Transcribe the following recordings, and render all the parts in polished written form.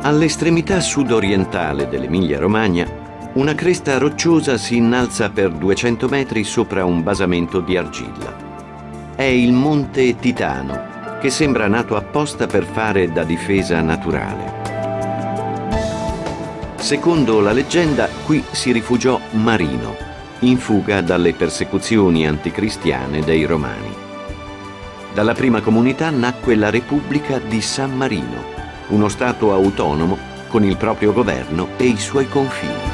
All'estremità sud-orientale dell'Emilia-Romagna, una cresta rocciosa si innalza per 200 metri sopra un basamento di argilla. È il Monte Titano, che sembra nato apposta per fare da difesa naturale. Secondo la leggenda, qui si rifugiò Marino, in fuga dalle persecuzioni anticristiane dei Romani. Dalla prima comunità nacque la Repubblica di San Marino, uno stato autonomo con il proprio governo e i suoi confini.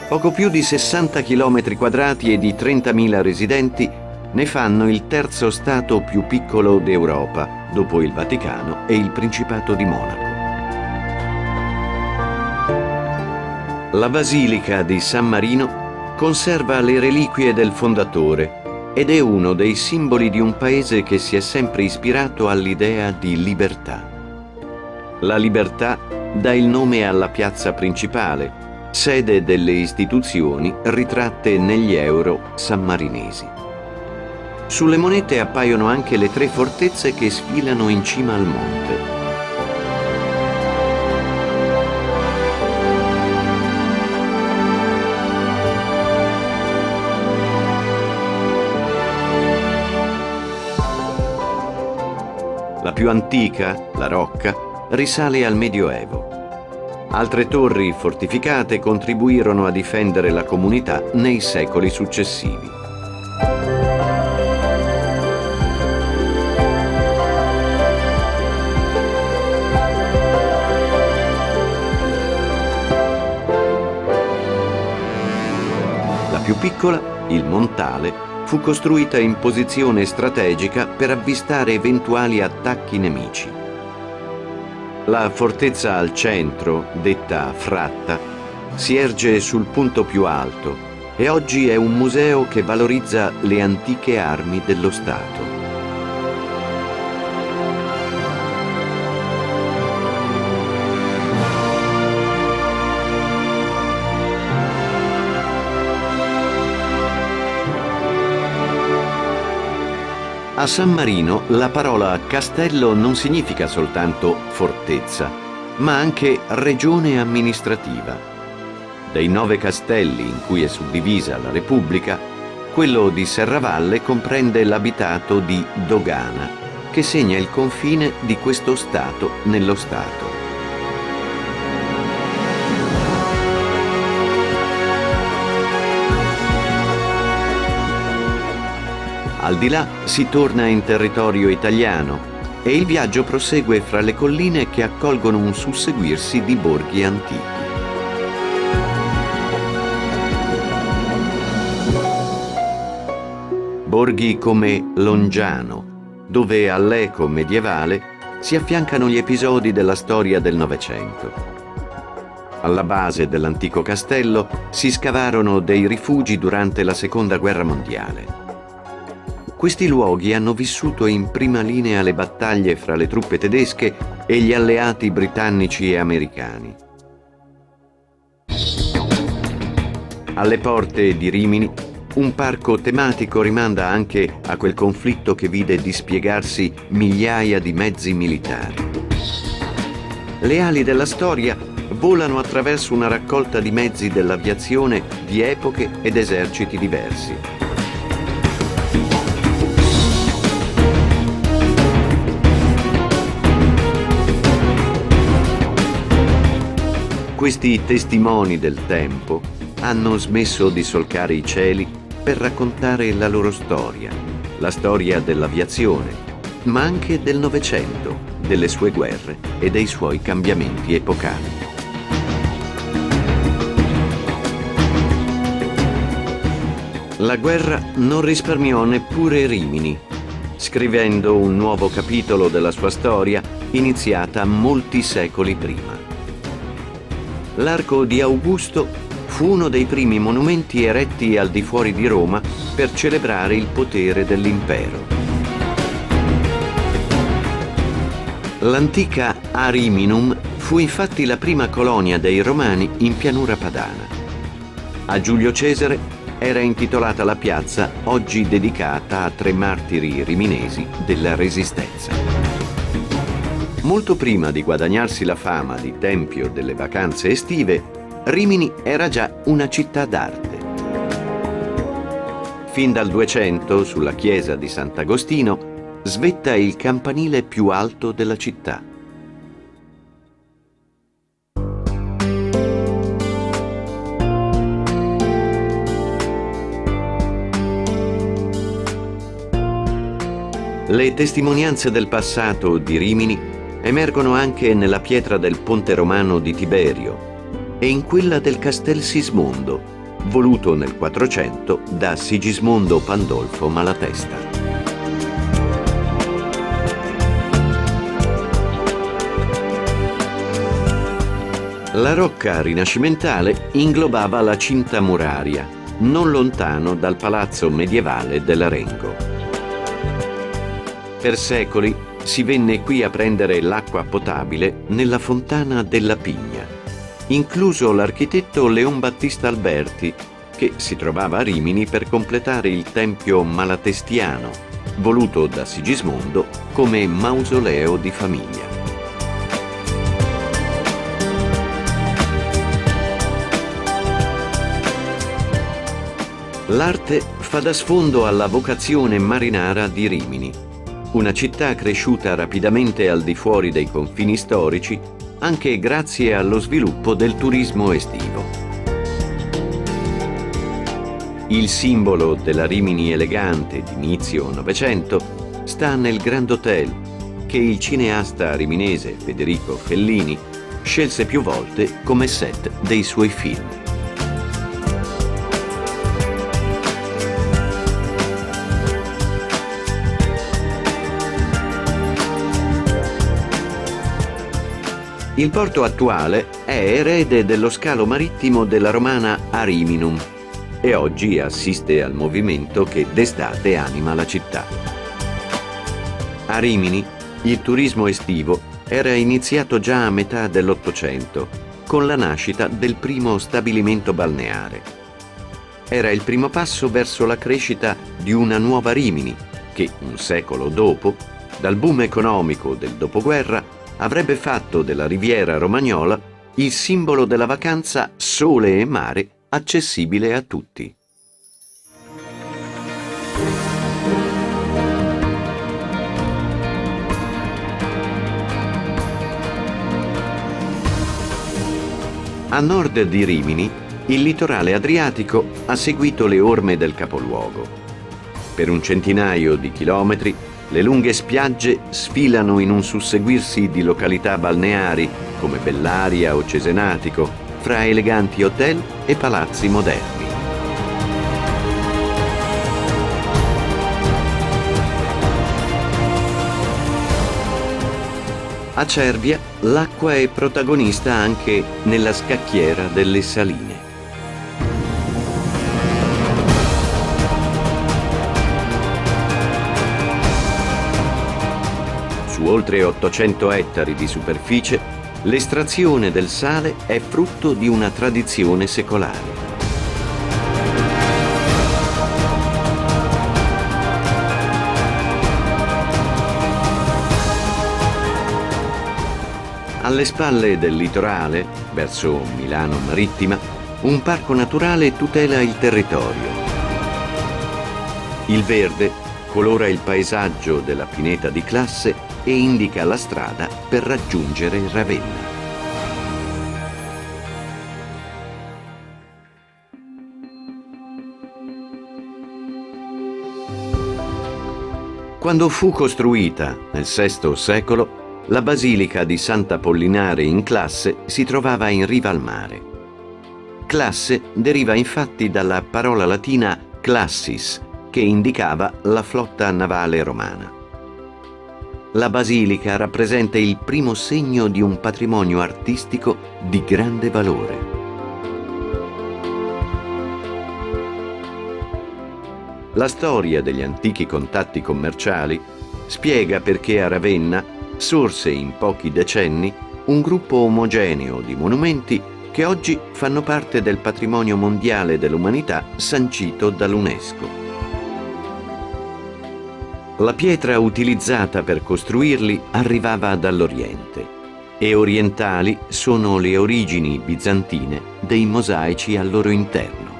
Poco più di 60 km quadrati e di 30.000 residenti ne fanno il terzo stato più piccolo d'Europa, dopo il Vaticano e il Principato di Monaco. La Basilica di San Marino conserva le reliquie del fondatore ed è uno dei simboli di un paese che si è sempre ispirato all'idea di libertà. La libertà dà il nome alla piazza principale, sede delle istituzioni ritratte negli euro sammarinesi. Sulle monete appaiono anche le 3 fortezze che sfilano in cima al monte. La più antica, la Rocca, risale al Medioevo. Altre torri fortificate contribuirono a difendere la comunità nei secoli successivi. La più piccola, il Montale, fu costruita in posizione strategica per avvistare eventuali attacchi nemici. La fortezza al centro, detta Fratta, si erge sul punto più alto e oggi è un museo che valorizza le antiche armi dello Stato. A San Marino la parola castello non significa soltanto fortezza, ma anche regione amministrativa. Dei 9 castelli in cui è suddivisa la Repubblica, quello di Serravalle comprende l'abitato di Dogana, che segna il confine di questo stato nello stato. Al di là si torna in territorio italiano e il viaggio prosegue fra le colline che accolgono un susseguirsi di borghi antichi. Borghi come Longiano, dove all'eco medievale si affiancano gli episodi della storia del Novecento. Alla base dell'antico castello si scavarono dei rifugi durante la Seconda Guerra Mondiale. Questi luoghi hanno vissuto in prima linea le battaglie fra le truppe tedesche e gli alleati britannici e americani. Alle porte di Rimini, un parco tematico rimanda anche a quel conflitto che vide dispiegarsi migliaia di mezzi militari. Le ali della storia volano attraverso una raccolta di mezzi dell'aviazione di epoche ed eserciti diversi. Questi testimoni del tempo hanno smesso di solcare i cieli per raccontare la loro storia, la storia dell'aviazione, ma anche del Novecento, delle sue guerre e dei suoi cambiamenti epocali. La guerra non risparmiò neppure Rimini, scrivendo un nuovo capitolo della sua storia iniziata molti secoli prima. L'Arco di Augusto fu uno dei primi monumenti eretti al di fuori di Roma per celebrare il potere dell'impero. L'antica Ariminum fu infatti la prima colonia dei Romani in pianura padana. A Giulio Cesare era intitolata la piazza oggi dedicata a 3 martiri riminesi della Resistenza. Molto prima di guadagnarsi la fama di tempio delle vacanze estive, Rimini era già una città d'arte. Fin dal 200, sulla chiesa di Sant'Agostino, svetta il campanile più alto della città. Le testimonianze del passato di Rimini emergono anche nella pietra del ponte romano di Tiberio e in quella del Castel Sismondo, voluto nel 400 da Sigismondo Pandolfo Malatesta. La rocca rinascimentale inglobava la cinta muraria, non lontano dal palazzo medievale dell'Arengo. Per secoli si venne qui a prendere l'acqua potabile nella fontana della Pigna, incluso l'architetto Leon Battista Alberti, che si trovava a Rimini per completare il tempio malatestiano, voluto da Sigismondo come mausoleo di famiglia. L'arte fa da sfondo alla vocazione marinara di Rimini, una città cresciuta rapidamente al di fuori dei confini storici anche grazie allo sviluppo del turismo estivo. Il simbolo della Rimini elegante d'inizio Novecento sta nel Grand Hotel che il cineasta riminese Federico Fellini scelse più volte come set dei suoi film. Il porto attuale è erede dello scalo marittimo della romana Ariminum e oggi assiste al movimento che d'estate anima la città. A Rimini il turismo estivo era iniziato già a metà dell'Ottocento con la nascita del primo stabilimento balneare. Era il primo passo verso la crescita di una nuova Rimini che, un secolo dopo, dal boom economico del dopoguerra, avrebbe fatto della riviera romagnola il simbolo della vacanza sole e mare accessibile a tutti. A nord di Rimini, il litorale adriatico ha seguito le orme del capoluogo. Per un centinaio di chilometri le lunghe spiagge sfilano in un susseguirsi di località balneari come Bellaria o Cesenatico, fra eleganti hotel e palazzi moderni. A Cervia l'acqua è protagonista anche nella scacchiera delle Saline. Su oltre 800 ettari di superficie, l'estrazione del sale è frutto di una tradizione secolare. Alle spalle del litorale, verso Milano Marittima, un parco naturale tutela il territorio. Il verde colora il paesaggio della pineta di Classe e indica la strada per raggiungere Ravenna. Quando fu costruita nel VI secolo, la basilica di Sant'Apollinare in Classe si trovava in riva al mare. Classe deriva infatti dalla parola latina classis, che indicava la flotta navale romana. La basilica rappresenta il primo segno di un patrimonio artistico di grande valore. La storia degli antichi contatti commerciali spiega perché a Ravenna sorse in pochi decenni un gruppo omogeneo di monumenti che oggi fanno parte del patrimonio mondiale dell'umanità sancito dall'UNESCO. La pietra utilizzata per costruirli arrivava dall'Oriente e orientali sono le origini bizantine dei mosaici al loro interno.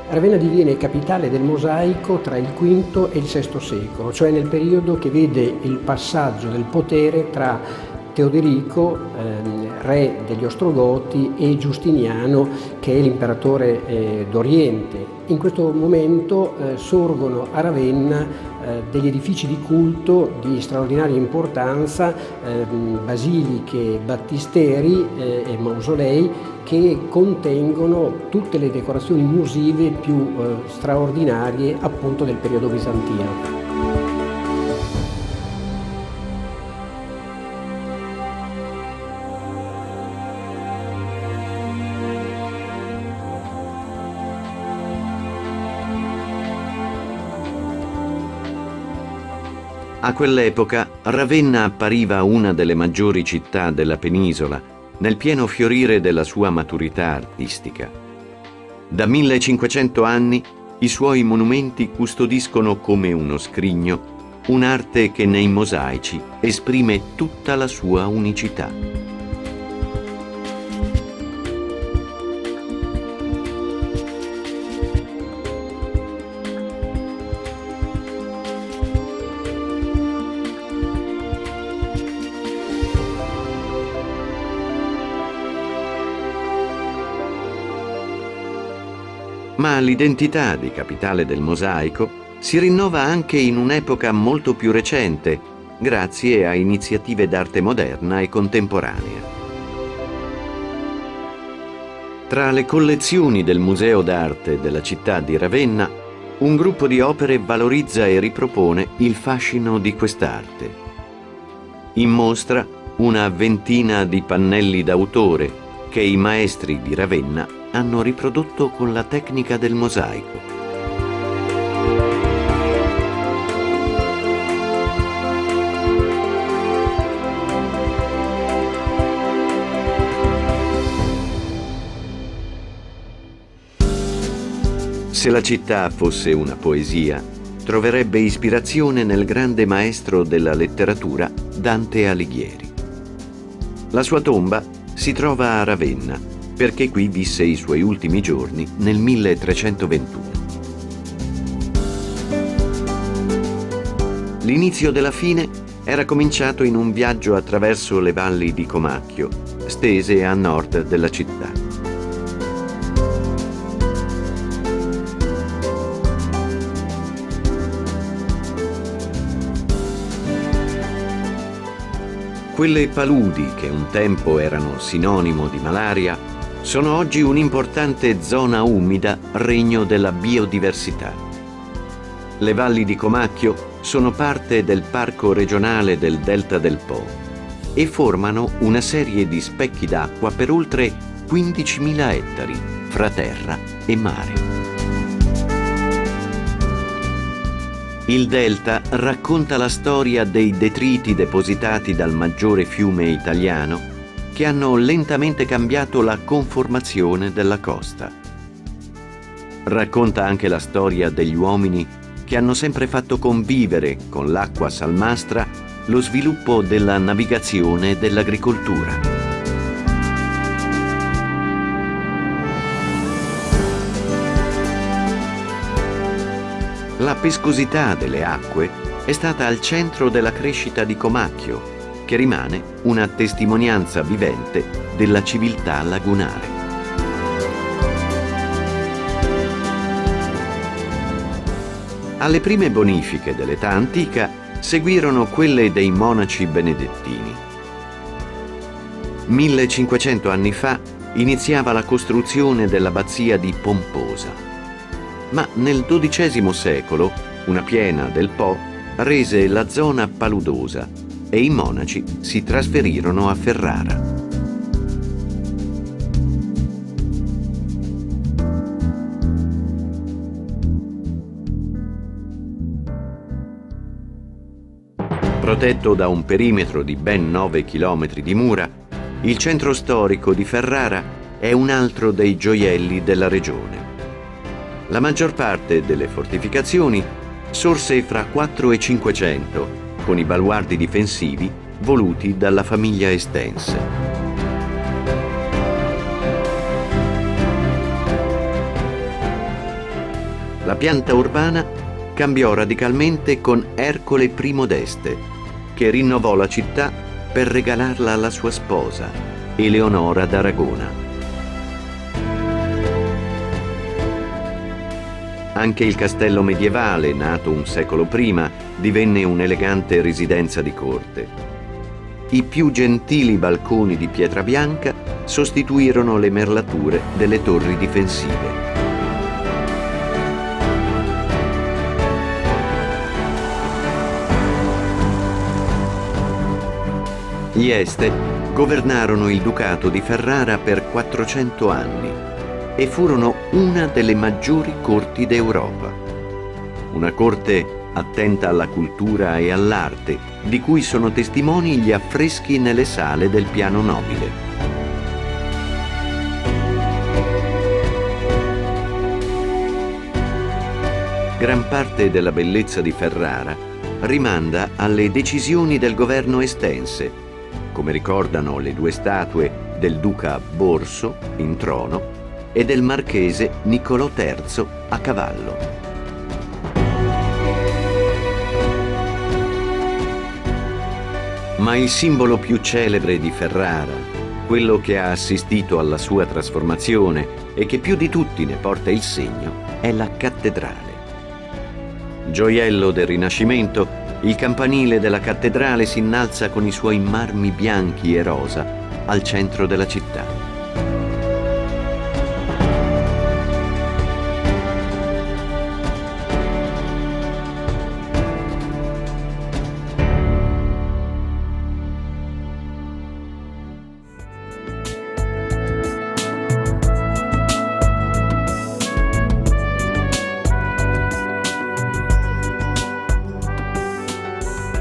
Ravenna diviene capitale del mosaico tra il V e il VI secolo, cioè nel periodo che vede il passaggio del potere tra Teoderico, re degli Ostrogoti, e Giustiniano, che è l'imperatore d'Oriente. In questo momento sorgono a Ravenna degli edifici di culto di straordinaria importanza, basiliche, battisteri e mausolei, che contengono tutte le decorazioni musive più straordinarie appunto del periodo bizantino. A quell'epoca Ravenna appariva una delle maggiori città della penisola, nel pieno fiorire della sua maturità artistica. Da 1500 anni i suoi monumenti custodiscono come uno scrigno un'arte che nei mosaici esprime tutta la sua unicità. Ma l'identità di capitale del mosaico si rinnova anche in un'epoca molto più recente, grazie a iniziative d'arte moderna e contemporanea. Tra le collezioni del Museo d'arte della città di Ravenna, un gruppo di opere valorizza e ripropone il fascino di quest'arte. In mostra una ventina di pannelli d'autore che i maestri di Ravenna hanno riprodotto con la tecnica del mosaico. Se la città fosse una poesia, troverebbe ispirazione nel grande maestro della letteratura Dante Alighieri. La sua tomba si trova a Ravenna, perché qui visse i suoi ultimi giorni nel 1321. L'inizio della fine era cominciato in un viaggio attraverso le valli di Comacchio, stese a nord della città. Quelle paludi che un tempo erano sinonimo di malaria sono oggi un'importante zona umida, regno della biodiversità. Le valli di Comacchio sono parte del Parco regionale del Delta del Po e formano una serie di specchi d'acqua per oltre 15.000 ettari fra terra e mare. Il delta racconta la storia dei detriti depositati dal maggiore fiume italiano che hanno lentamente cambiato la conformazione della costa. Racconta anche la storia degli uomini che hanno sempre fatto convivere con l'acqua salmastra lo sviluppo della navigazione e dell'agricoltura. La pescosità delle acque è stata al centro della crescita di Comacchio, che rimane una testimonianza vivente della civiltà lagunare. Alle prime bonifiche dell'età antica seguirono quelle dei monaci benedettini. 1500 anni fa iniziava la costruzione dell'abbazia di Pomposa, ma nel XII secolo una piena del Po rese la zona paludosa e i monaci si trasferirono a Ferrara. Protetto da un perimetro di ben 9 chilometri di mura, il centro storico di Ferrara è un altro dei gioielli della regione. La maggior parte delle fortificazioni sorse fra 4 e 500, con i baluardi difensivi voluti dalla famiglia Estense. La pianta urbana cambiò radicalmente con Ercole I d'Este, che rinnovò la città per regalarla alla sua sposa, Eleonora d'Aragona. Anche il castello medievale, nato un secolo prima, divenne un'elegante residenza di corte. I più gentili balconi di pietra bianca sostituirono le merlature delle torri difensive. Gli Este governarono il Ducato di Ferrara per 400 anni e furono una delle maggiori corti d'Europa. Una corte attenta alla cultura e all'arte, di cui sono testimoni gli affreschi nelle sale del piano nobile. Gran parte della bellezza di Ferrara rimanda alle decisioni del governo estense, come ricordano le 2 statue del duca Borso in trono e del marchese Niccolò III a cavallo. Ma il simbolo più celebre di Ferrara, quello che ha assistito alla sua trasformazione e che più di tutti ne porta il segno, è la cattedrale. Gioiello del Rinascimento, il campanile della cattedrale si innalza con i suoi marmi bianchi e rosa al centro della città.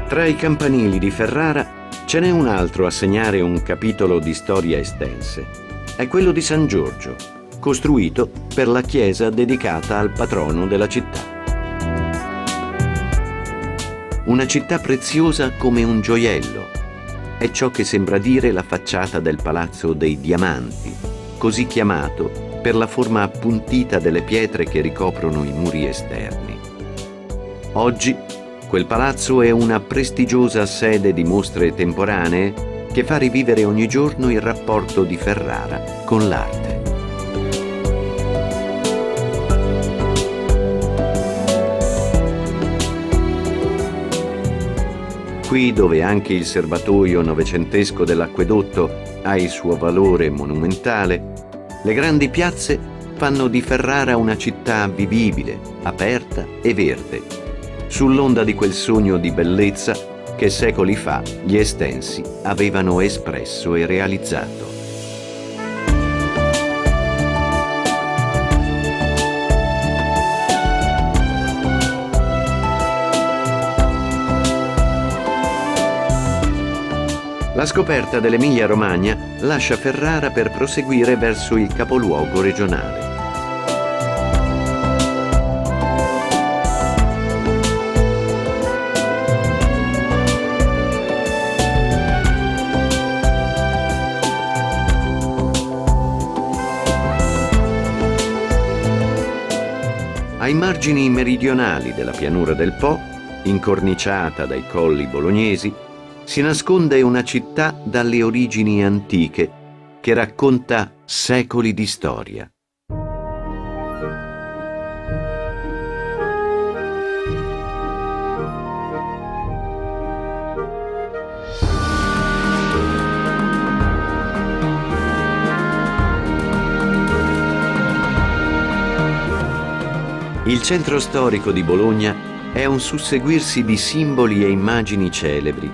Tra i campanili di Ferrara ce n'è un altro a segnare un capitolo di storia estense. È quello di San Giorgio, costruito per la chiesa dedicata al patrono della città. Una città preziosa come un gioiello. È ciò che sembra dire la facciata del Palazzo dei Diamanti, così chiamato per la forma appuntita delle pietre che ricoprono i muri esterni. Oggi quel palazzo è una prestigiosa sede di mostre temporanee che fa rivivere ogni giorno il rapporto di Ferrara con l'arte. Qui, dove anche il serbatoio novecentesco dell'acquedotto ha il suo valore monumentale, le grandi piazze fanno di Ferrara una città vivibile, aperta e verde, sull'onda di quel sogno di bellezza che secoli fa gli Estensi avevano espresso e realizzato. La scoperta dell'Emilia-Romagna lascia Ferrara per proseguire verso il capoluogo regionale. Ai margini meridionali della pianura del Po, incorniciata dai colli bolognesi, si nasconde una città dalle origini antiche che racconta secoli di storia. Il centro storico di Bologna è un susseguirsi di simboli e immagini celebri,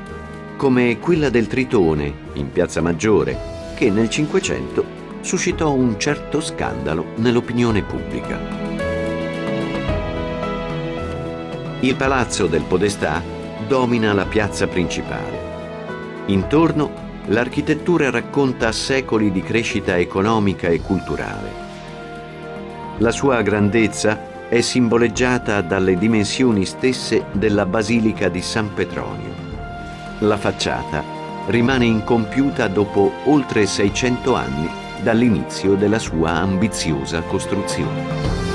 come quella del Tritone in Piazza Maggiore, che nel Cinquecento suscitò un certo scandalo nell'opinione pubblica. Il Palazzo del Podestà domina la piazza principale. Intorno l'architettura racconta secoli di crescita economica e culturale. La sua grandezza è simboleggiata dalle dimensioni stesse della Basilica di San Petronio. La facciata rimane incompiuta dopo oltre 600 anni dall'inizio della sua ambiziosa costruzione.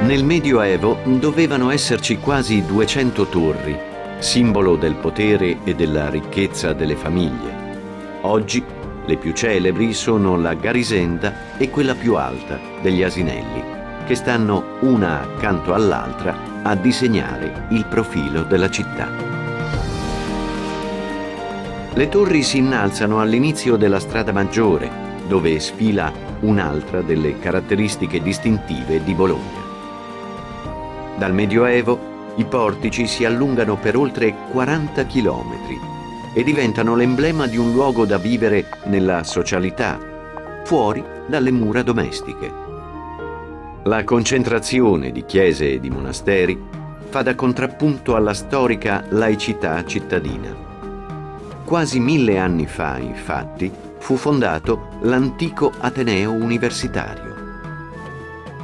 Nel Medioevo dovevano esserci quasi 200 torri, simbolo del potere e della ricchezza delle famiglie. Oggi le più celebri sono la Garisenda e quella più alta degli Asinelli, che stanno una accanto all'altra a disegnare il profilo della città. Le torri si innalzano all'inizio della strada maggiore, dove sfila un'altra delle caratteristiche distintive di Bologna. Dal Medioevo i portici si allungano per oltre 40 chilometri e diventano l'emblema di un luogo da vivere nella socialità, fuori dalle mura domestiche. La concentrazione di chiese e di monasteri fa da contrappunto alla storica laicità cittadina. Quasi 1000 anni fa, infatti, fu fondato l'antico Ateneo Universitario.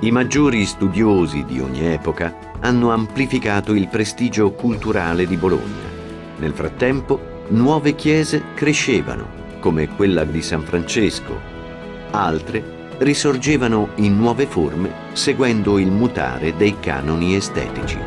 I maggiori studiosi di ogni epoca hanno amplificato il prestigio culturale di Bologna. Nel frattempo, nuove chiese crescevano, come quella di San Francesco. Altre risorgevano in nuove forme, seguendo il mutare dei canoni estetici.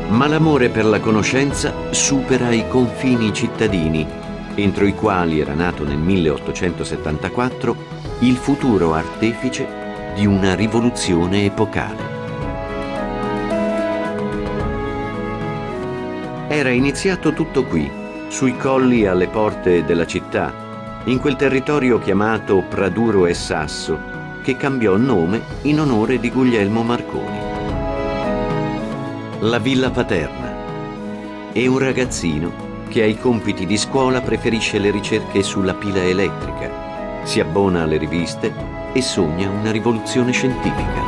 Ma l'amore per la conoscenza supera i confini cittadini, entro i quali era nato nel 1874 il futuro artefice di una rivoluzione epocale. Era iniziato tutto qui, sui colli alle porte della città, in quel territorio chiamato Praduro e Sasso, che cambiò nome in onore di Guglielmo Marconi. La villa paterna e un ragazzino che ai compiti di scuola preferisce le ricerche sulla pila elettrica, si abbona alle riviste e sogna una rivoluzione scientifica.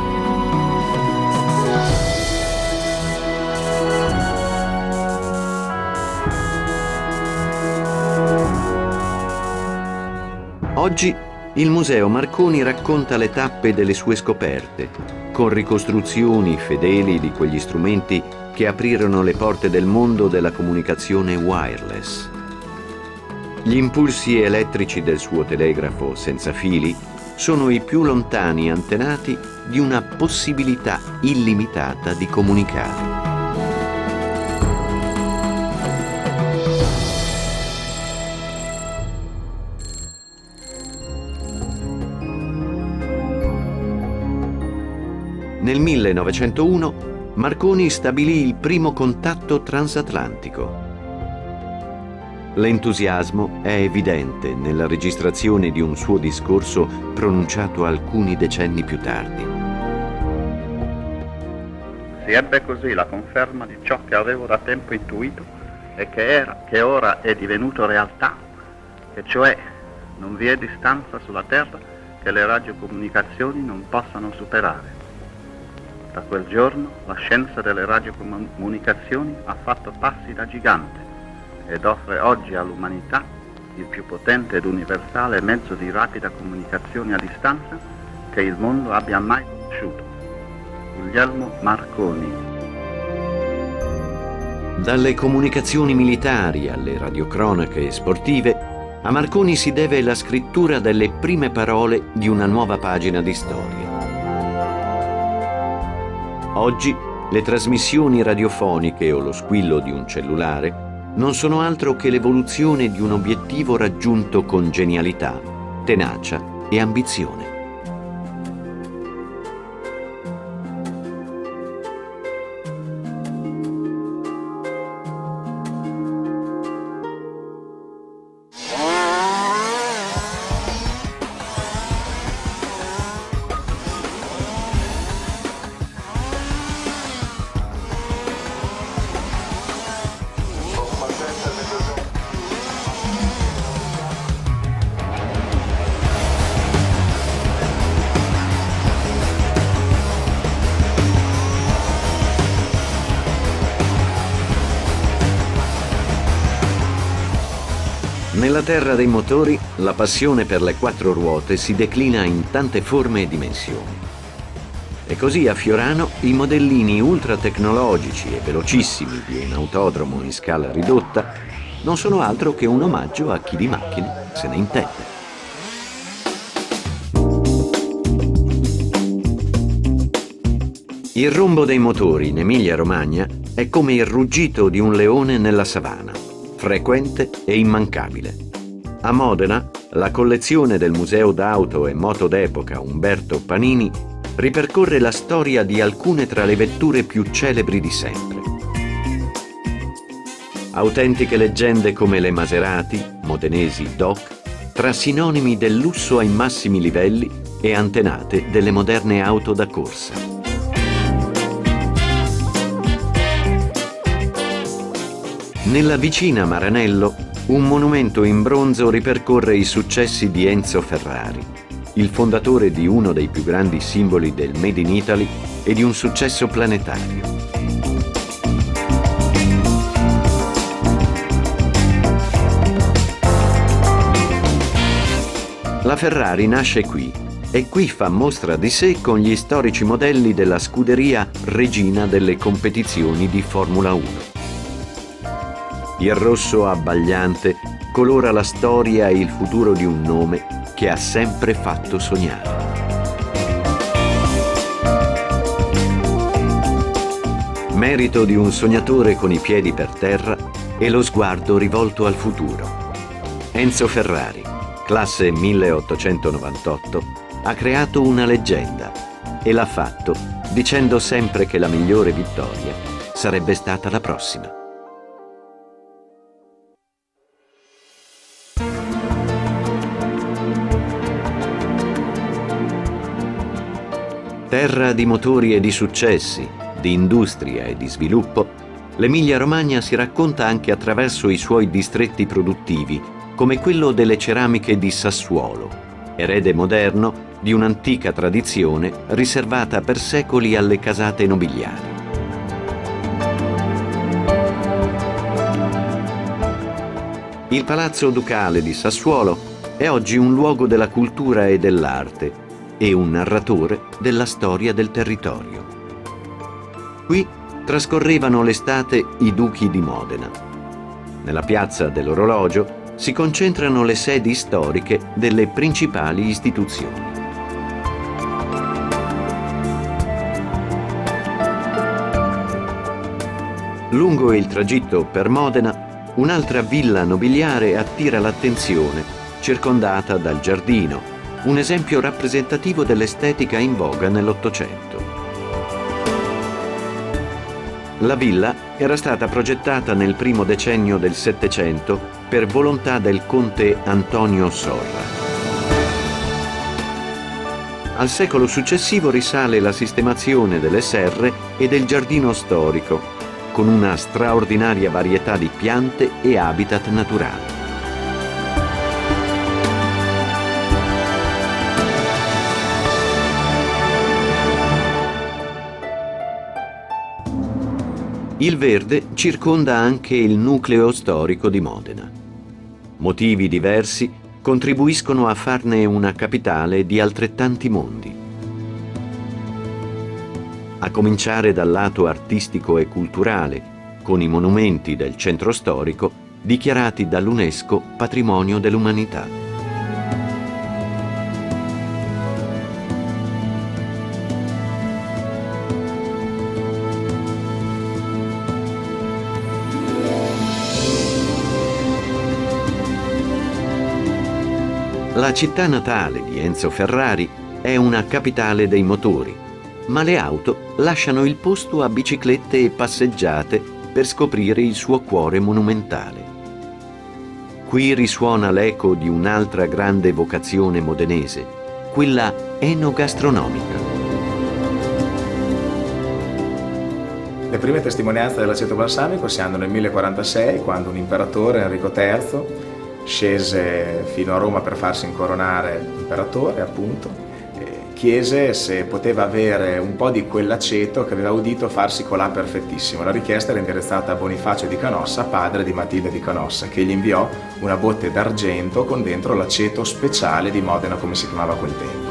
Oggi il Museo Marconi racconta le tappe delle sue scoperte, con ricostruzioni fedeli di quegli strumenti che aprirono le porte del mondo della comunicazione wireless. Gli impulsi elettrici del suo telegrafo senza fili sono i più lontani antenati di una possibilità illimitata di comunicare. Nel 1901 Marconi stabilì il primo contatto transatlantico. L'entusiasmo è evidente nella registrazione di un suo discorso pronunciato alcuni decenni più tardi. Si ebbe così la conferma di ciò che avevo da tempo intuito e che ora è divenuto realtà, che cioè non vi è distanza sulla Terra che le radiocomunicazioni non possano superare. Da quel giorno la scienza delle radiocomunicazioni ha fatto passi da gigante ed offre oggi all'umanità il più potente ed universale mezzo di rapida comunicazione a distanza che il mondo abbia mai conosciuto. Guglielmo Marconi. Dalle comunicazioni militari alle radiocronache sportive, a Marconi si deve la scrittura delle prime parole di una nuova pagina di storia. Oggi le trasmissioni radiofoniche o lo squillo di un cellulare non sono altro che l'evoluzione di un obiettivo raggiunto con genialità, tenacia e ambizione. Nella terra dei motori, la passione per le quattro ruote si declina in tante forme e dimensioni. E così a Fiorano i modellini ultra tecnologici e velocissimi di un autodromo in scala ridotta non sono altro che un omaggio a chi di macchine se ne intende. Il rombo dei motori in Emilia-Romagna è come il ruggito di un leone nella savana, frequente e immancabile. A Modena, la collezione del Museo d'Auto e Moto d'Epoca Umberto Panini ripercorre la storia di alcune tra le vetture più celebri di sempre. Autentiche leggende come le Maserati, modenesi Doc, tra sinonimi del lusso ai massimi livelli e antenate delle moderne auto da corsa. Nella vicina Maranello, un monumento in bronzo ripercorre i successi di Enzo Ferrari, il fondatore di uno dei più grandi simboli del Made in Italy e di un successo planetario. La Ferrari nasce qui e qui fa mostra di sé con gli storici modelli della scuderia regina delle competizioni di Formula 1. Il rosso abbagliante colora la storia e il futuro di un nome che ha sempre fatto sognare. Merito di un sognatore con i piedi per terra e lo sguardo rivolto al futuro. Enzo Ferrari, classe 1898, ha creato una leggenda e l'ha fatto dicendo sempre che la migliore vittoria sarebbe stata la prossima. Terra di motori e di successi, di industria e di sviluppo, l'Emilia-Romagna si racconta anche attraverso i suoi distretti produttivi, come quello delle ceramiche di Sassuolo, erede moderno di un'antica tradizione riservata per secoli alle casate nobiliari. Il Palazzo Ducale di Sassuolo è oggi un luogo della cultura e dell'arte, e un narratore della storia del territorio. Qui trascorrevano l'estate i duchi di Modena. Nella piazza dell'Orologio si concentrano le sedi storiche delle principali istituzioni. Lungo il tragitto per Modena, un'altra villa nobiliare attira l'attenzione, circondata dal giardino, un esempio rappresentativo dell'estetica in voga nell'Ottocento. La villa era stata progettata nel primo decennio del Settecento per volontà del conte Antonio Sorra. Al secolo successivo risale la sistemazione delle serre e del giardino storico, con una straordinaria varietà di piante e habitat naturali. Il verde circonda anche il nucleo storico di Modena. Motivi diversi contribuiscono a farne una capitale di altrettanti mondi. A cominciare dal lato artistico e culturale, con i monumenti del centro storico dichiarati dall'UNESCO Patrimonio dell'Umanità. La città natale di Enzo Ferrari è una capitale dei motori, ma le auto lasciano il posto a biciclette e passeggiate per scoprire il suo cuore monumentale. Qui risuona l'eco di un'altra grande vocazione modenese, quella enogastronomica. Le prime testimonianze dell'aceto balsamico si hanno nel 1046, quando un imperatore, Enrico III, scese fino a Roma per farsi incoronare imperatore, appunto. Chiese se poteva avere un po' di quell'aceto che aveva udito farsi colà perfettissimo. La richiesta era indirizzata a Bonifacio di Canossa, padre di Matilde di Canossa, che gli inviò una botte d'argento con dentro l'aceto speciale di Modena, come si chiamava a quel tempo.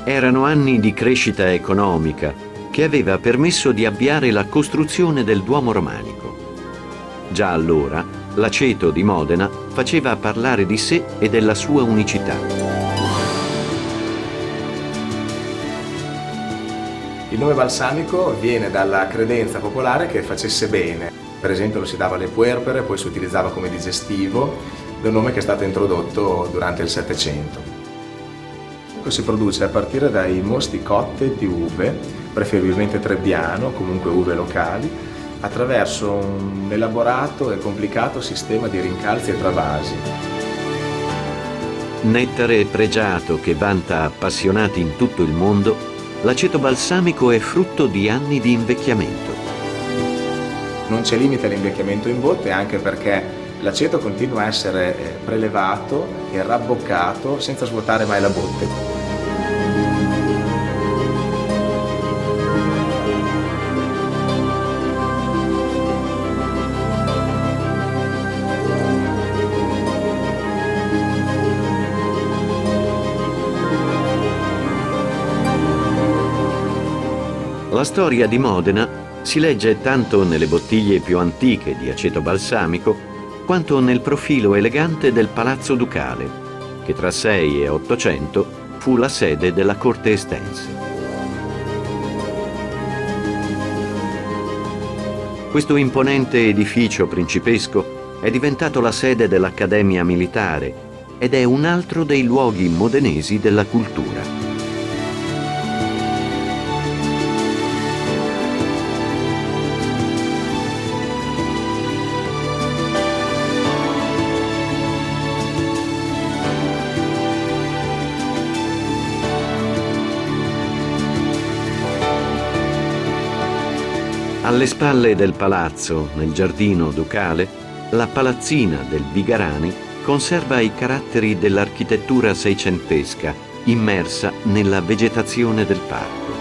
Erano anni di crescita economica che aveva permesso di avviare la costruzione del Duomo romanico. Già allora l'aceto di Modena faceva parlare di sé e della sua unicità. Il nome balsamico viene dalla credenza popolare che facesse bene. Per esempio lo si dava alle puerpere, poi si utilizzava come digestivo, ed è un nome che è stato introdotto durante il Settecento. Si produce a partire dai mosti cotte di uve, preferibilmente Trebbiano, comunque uve locali, attraverso un elaborato e complicato sistema di rincalzi e travasi. Nettare pregiato che vanta appassionati in tutto il mondo, l'aceto balsamico è frutto di anni di invecchiamento. Non c'è limite all'invecchiamento in botte, anche perché l'aceto continua a essere prelevato e rabboccato senza svuotare mai la botte. La storia di Modena si legge tanto nelle bottiglie più antiche di aceto balsamico quanto nel profilo elegante del Palazzo Ducale, che tra 6 e 800 fu la sede della corte estense. Questo imponente edificio principesco è diventato la sede dell'Accademia Militare ed è un altro dei luoghi modenesi della cultura. Alle spalle del palazzo, nel giardino ducale, la palazzina del Vigarani conserva i caratteri dell'architettura seicentesca, immersa nella vegetazione del parco.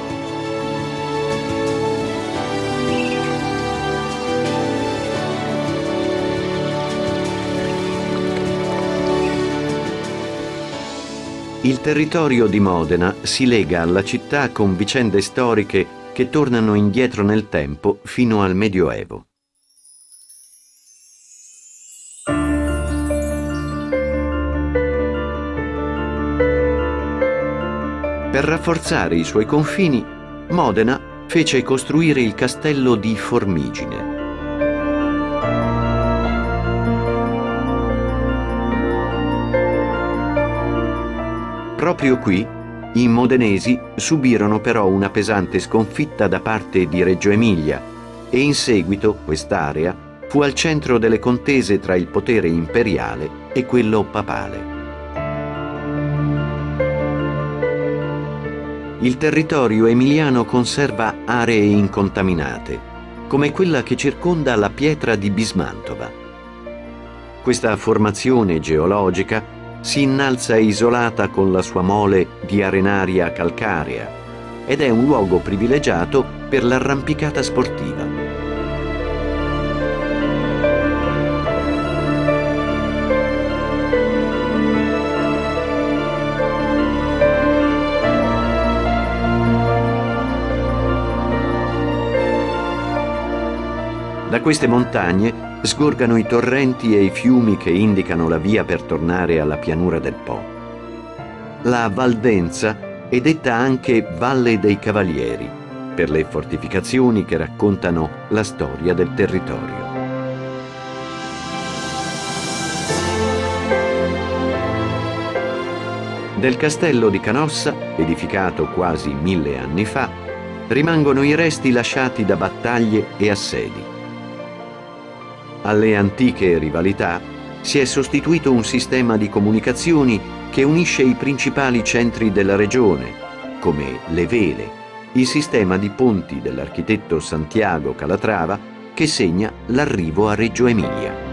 Il territorio di Modena si lega alla città con vicende storiche che tornano indietro nel tempo fino al Medioevo. Per rafforzare i suoi confini, Modena fece costruire il castello di Formigine. Proprio qui i modenesi subirono però una pesante sconfitta da parte di Reggio Emilia e in seguito quest'area fu al centro delle contese tra il potere imperiale e quello papale. Il territorio emiliano conserva aree incontaminate, come quella che circonda la pietra di Bismantova. Questa formazione geologica si innalza isolata con la sua mole di arenaria calcarea ed è un luogo privilegiato per l'arrampicata sportiva. Da queste montagne sgorgano i torrenti e i fiumi che indicano la via per tornare alla pianura del Po. La Valdenza è detta anche Valle dei Cavalieri, per le fortificazioni che raccontano la storia del territorio. Del castello di Canossa, edificato quasi 1000 anni fa, rimangono i resti lasciati da battaglie e assedi. Alle antiche rivalità si è sostituito un sistema di comunicazioni che unisce i principali centri della regione, come le vele, il sistema di ponti dell'architetto Santiago Calatrava che segna l'arrivo a Reggio Emilia.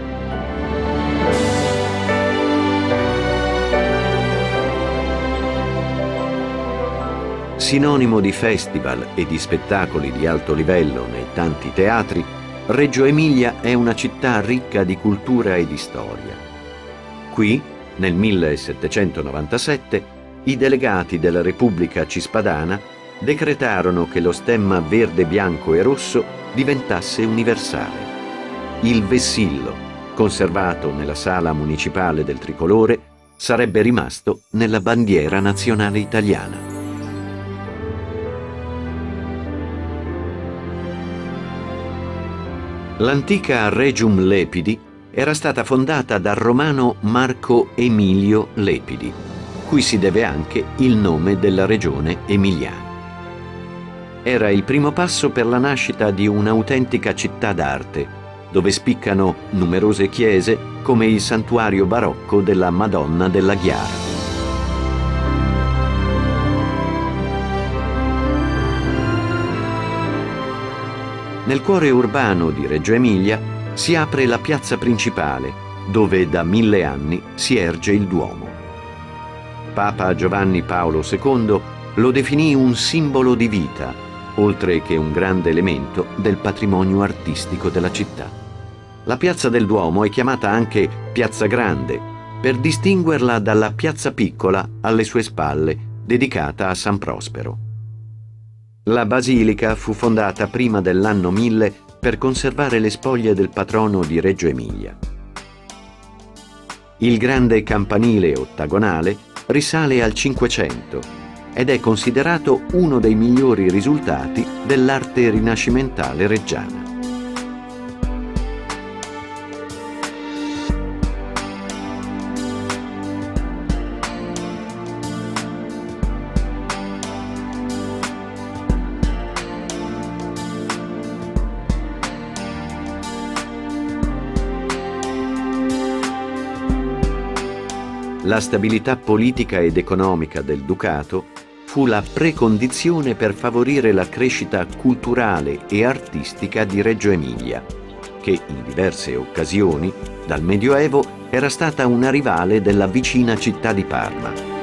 Sinonimo di festival e di spettacoli di alto livello nei tanti teatri, Reggio Emilia è una città ricca di cultura e di storia. Qui, nel 1797, i delegati della Repubblica Cispadana decretarono che lo stemma verde, bianco e rosso diventasse universale. Il vessillo, conservato nella sala municipale del tricolore, sarebbe rimasto nella bandiera nazionale italiana. L'antica Regium Lepidi era stata fondata dal romano Marco Emilio Lepidi, cui si deve anche il nome della regione emiliana. Era il primo passo per la nascita di un'autentica città d'arte, dove spiccano numerose chiese come il santuario barocco della Madonna della Ghiara. Nel cuore urbano di Reggio Emilia si apre la piazza principale, dove da 1000 anni si erge il Duomo. Papa Giovanni Paolo II lo definì un simbolo di vita, oltre che un grande elemento del patrimonio artistico della città. La piazza del Duomo è chiamata anche Piazza Grande, per distinguerla dalla Piazza Piccola alle sue spalle, dedicata a San Prospero. La basilica fu fondata prima dell'anno 1000 per conservare le spoglie del patrono di Reggio Emilia. Il grande campanile ottagonale risale al Cinquecento ed è considerato uno dei migliori risultati dell'arte rinascimentale reggiana. La stabilità politica ed economica del Ducato fu la precondizione per favorire la crescita culturale e artistica di Reggio Emilia, che in diverse occasioni, dal Medioevo, era stata una rivale della vicina città di Parma.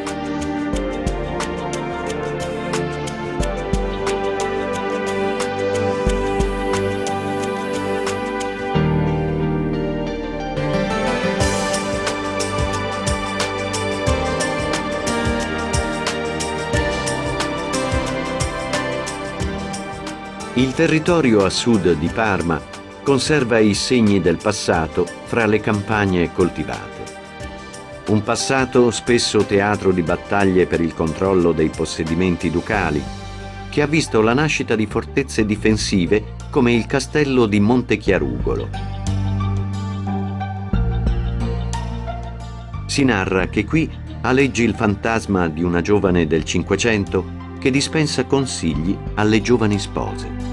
Il territorio a sud di Parma conserva i segni del passato fra le campagne coltivate. Un passato spesso teatro di battaglie per il controllo dei possedimenti ducali, che ha visto la nascita di fortezze difensive come il castello di Montechiarugolo. Si narra che qui aleggi il fantasma di una giovane del Cinquecento che dispensa consigli alle giovani spose.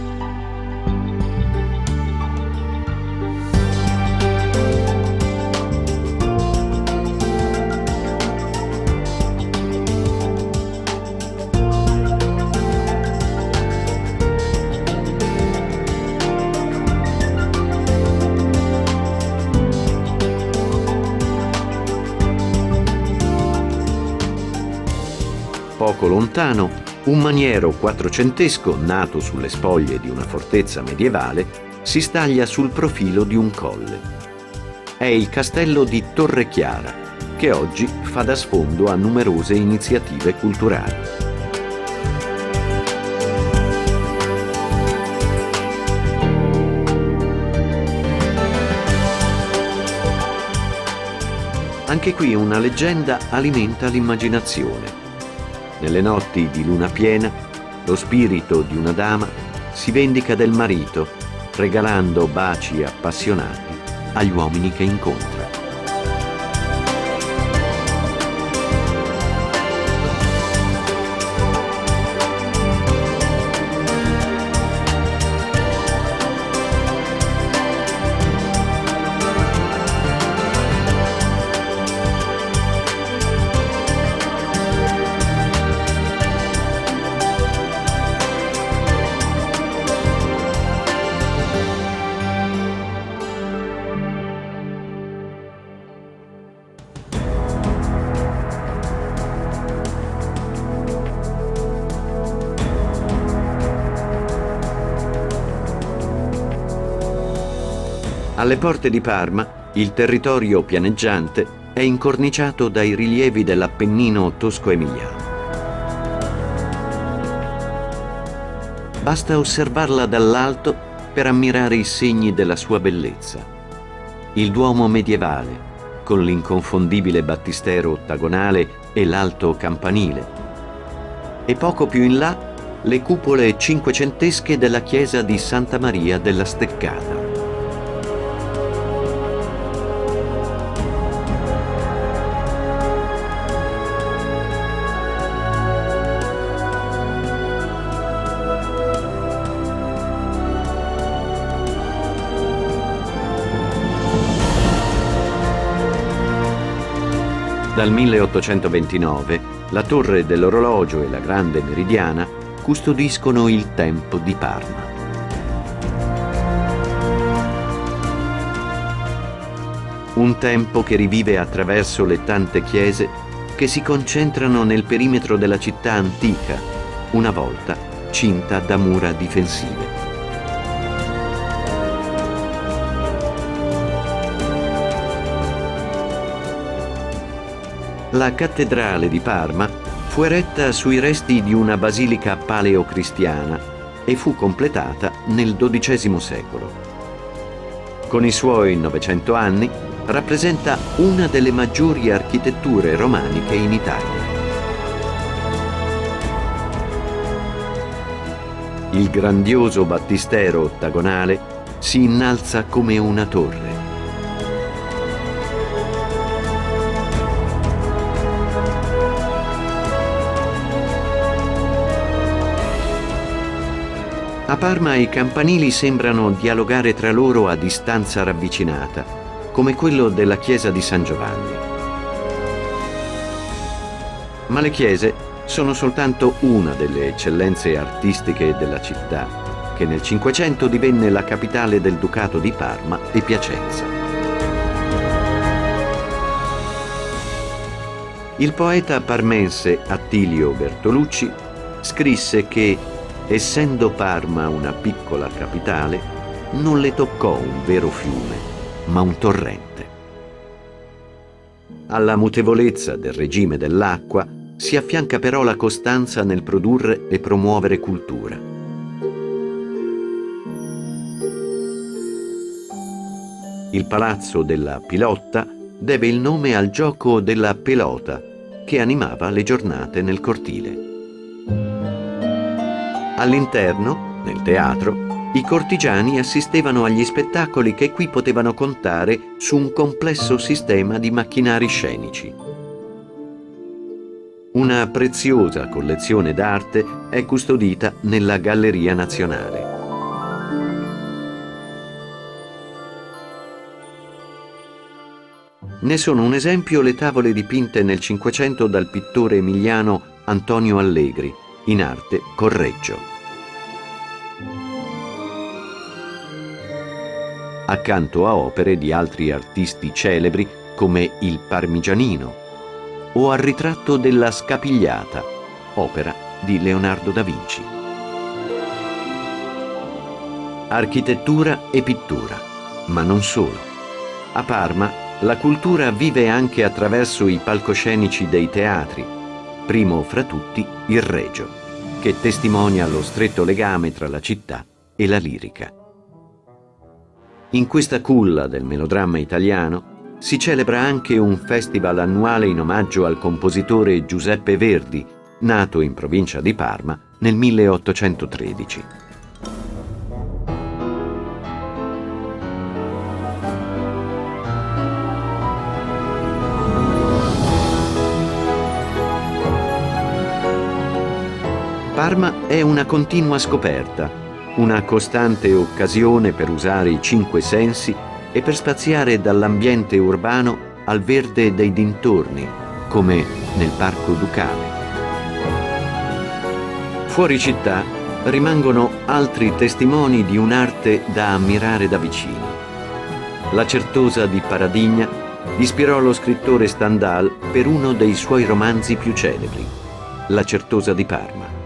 Poco lontano, un maniero quattrocentesco, nato sulle spoglie di una fortezza medievale, si staglia sul profilo di un colle. È il castello di Torrechiara, che oggi fa da sfondo a numerose iniziative culturali. Anche qui una leggenda alimenta l'immaginazione. Nelle notti di luna piena, lo spirito di una dama si vendica del marito, regalando baci appassionati agli uomini che incontra. Alle porte di Parma, il territorio pianeggiante è incorniciato dai rilievi dell'Appennino tosco-emiliano. Basta osservarla dall'alto per ammirare i segni della sua bellezza. Il Duomo medievale, con l'inconfondibile battistero ottagonale e l'alto campanile. E poco più in là, le cupole cinquecentesche della chiesa di Santa Maria della Steccata. Dal 1829 la Torre dell'Orologio e la Grande Meridiana custodiscono il tempo di Parma. Un tempo che rivive attraverso le tante chiese che si concentrano nel perimetro della città antica, una volta cinta da mura difensive. La cattedrale di Parma fu eretta sui resti di una basilica paleocristiana e fu completata nel XII secolo. Con i suoi 900 anni rappresenta una delle maggiori architetture romaniche in Italia. Il grandioso battistero ottagonale si innalza come una torre. A Parma i campanili sembrano dialogare tra loro a distanza ravvicinata, come quello della chiesa di San Giovanni. Ma le chiese sono soltanto una delle eccellenze artistiche della città, che nel Cinquecento divenne la capitale del Ducato di Parma e Piacenza. Il poeta parmense Attilio Bertolucci scrisse che, essendo Parma una piccola capitale, non le toccò un vero fiume, ma un torrente. Alla mutevolezza del regime dell'acqua si affianca però la costanza nel produrre e promuovere cultura. Il palazzo della Pilotta deve il nome al gioco della pelota che animava le giornate nel cortile. All'interno, nel teatro, i cortigiani assistevano agli spettacoli che qui potevano contare su un complesso sistema di macchinari scenici. Una preziosa collezione d'arte è custodita nella Galleria Nazionale. Ne sono un esempio le tavole dipinte nel Cinquecento dal pittore emiliano Antonio Allegri, in arte Correggio. Accanto a opere di altri artisti celebri come il Parmigianino o al ritratto della Scapigliata, opera di Leonardo da Vinci. Architettura e pittura, ma non solo. A Parma la cultura vive anche attraverso i palcoscenici dei teatri, primo fra tutti il Regio, che testimonia lo stretto legame tra la città e la lirica. In questa culla del melodramma italiano si celebra anche un festival annuale in omaggio al compositore Giuseppe Verdi, nato in provincia di Parma nel 1813. Parma è una continua scoperta, una costante occasione per usare i cinque sensi e per spaziare dall'ambiente urbano al verde dei dintorni, come nel Parco Ducale. Fuori città rimangono altri testimoni di un'arte da ammirare da vicino. La Certosa di Paradigna ispirò lo scrittore Stendhal per uno dei suoi romanzi più celebri, La Certosa di Parma.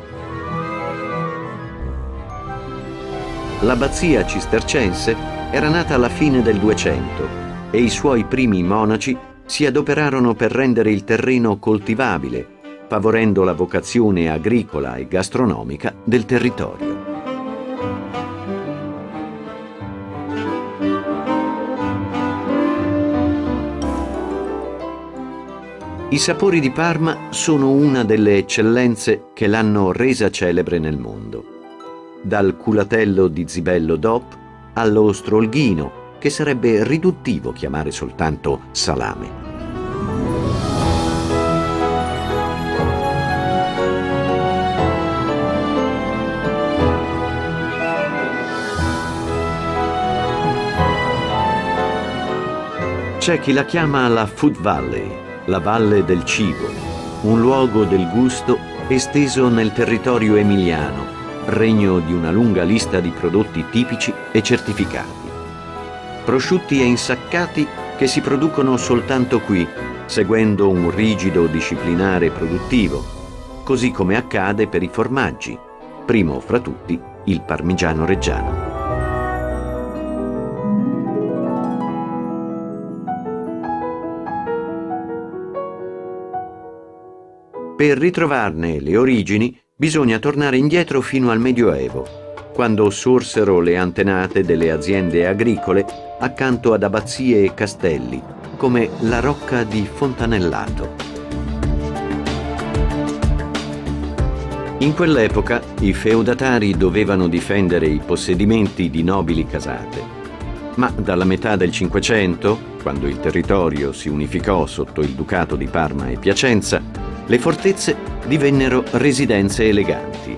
L'abbazia cistercense era nata alla fine del 200 e i suoi primi monaci si adoperarono per rendere il terreno coltivabile, favorendo la vocazione agricola e gastronomica del territorio. I sapori di Parma sono una delle eccellenze che l'hanno resa celebre nel mondo. Dal culatello di Zibello DOP allo strolghino, che sarebbe riduttivo chiamare soltanto salame. C'è chi la chiama la Food Valley, la valle del cibo, un luogo del gusto esteso nel territorio emiliano, regno di una lunga lista di prodotti tipici e certificati. Prosciutti e insaccati che si producono soltanto qui, seguendo un rigido disciplinare produttivo, così come accade per i formaggi, primo fra tutti il parmigiano reggiano. Per ritrovarne le origini bisogna tornare indietro fino al Medioevo, quando sorsero le antenate delle aziende agricole accanto ad abbazie e castelli, come la Rocca di Fontanellato. In quell'epoca i feudatari dovevano difendere i possedimenti di nobili casate, ma dalla metà del Cinquecento, quando il territorio si unificò sotto il Ducato di Parma e Piacenza, le fortezze divennero residenze eleganti.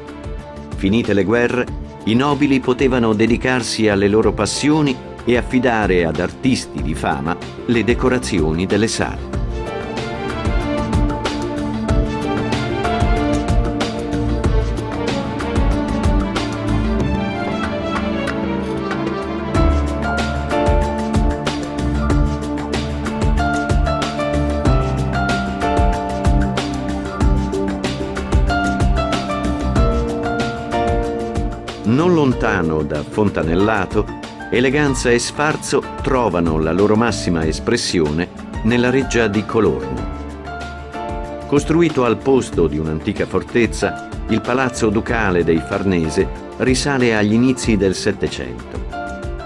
Finite le guerre, i nobili potevano dedicarsi alle loro passioni e affidare ad artisti di fama le decorazioni delle sale. Non lontano da Fontanellato, eleganza e sfarzo trovano la loro massima espressione nella reggia di Colorno. Costruito al posto di un'antica fortezza, il palazzo ducale dei Farnese risale agli inizi del Settecento,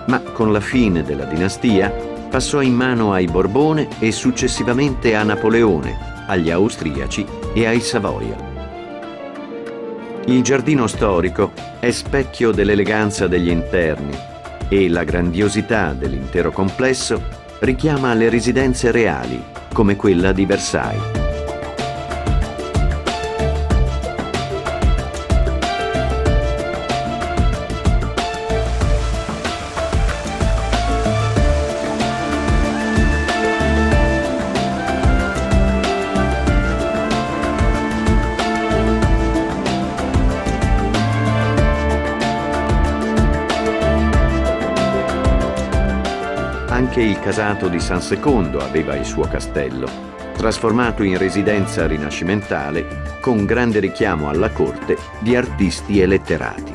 ma con la fine della dinastia passò in mano ai Borbone e successivamente a Napoleone, agli austriaci e ai Savoia. Il giardino storico è specchio dell'eleganza degli interni e la grandiosità dell'intero complesso richiama le residenze reali, come quella di Versailles. Anche il casato di San Secondo aveva il suo castello, trasformato in residenza rinascimentale con grande richiamo alla corte di artisti e letterati.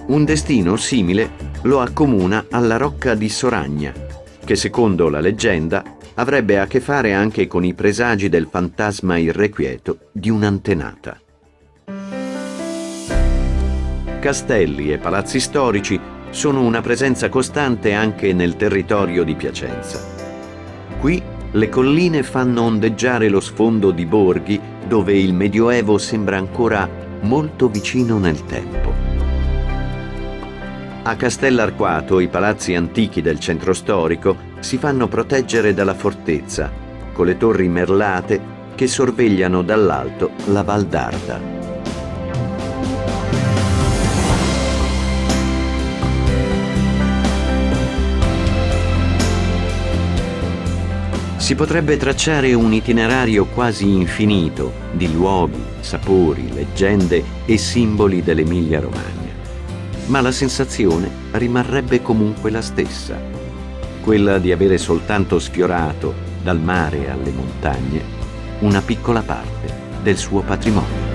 Un destino simile lo accomuna alla Rocca di Soragna, che secondo la leggenda avrebbe a che fare anche con i presagi del fantasma irrequieto di un'antenata. Castelli e palazzi storici sono una presenza costante anche nel territorio di Piacenza. Qui le colline fanno ondeggiare lo sfondo di borghi dove il Medioevo sembra ancora molto vicino nel tempo. A Castell'Arquato i palazzi antichi del centro storico si fanno proteggere dalla fortezza, con le torri merlate che sorvegliano dall'alto la Val d'Arda. Si potrebbe tracciare un itinerario quasi infinito di luoghi, sapori, leggende e simboli dell'Emilia-Romagna, ma la sensazione rimarrebbe comunque la stessa, quella di avere soltanto sfiorato, dal mare alle montagne, una piccola parte del suo patrimonio.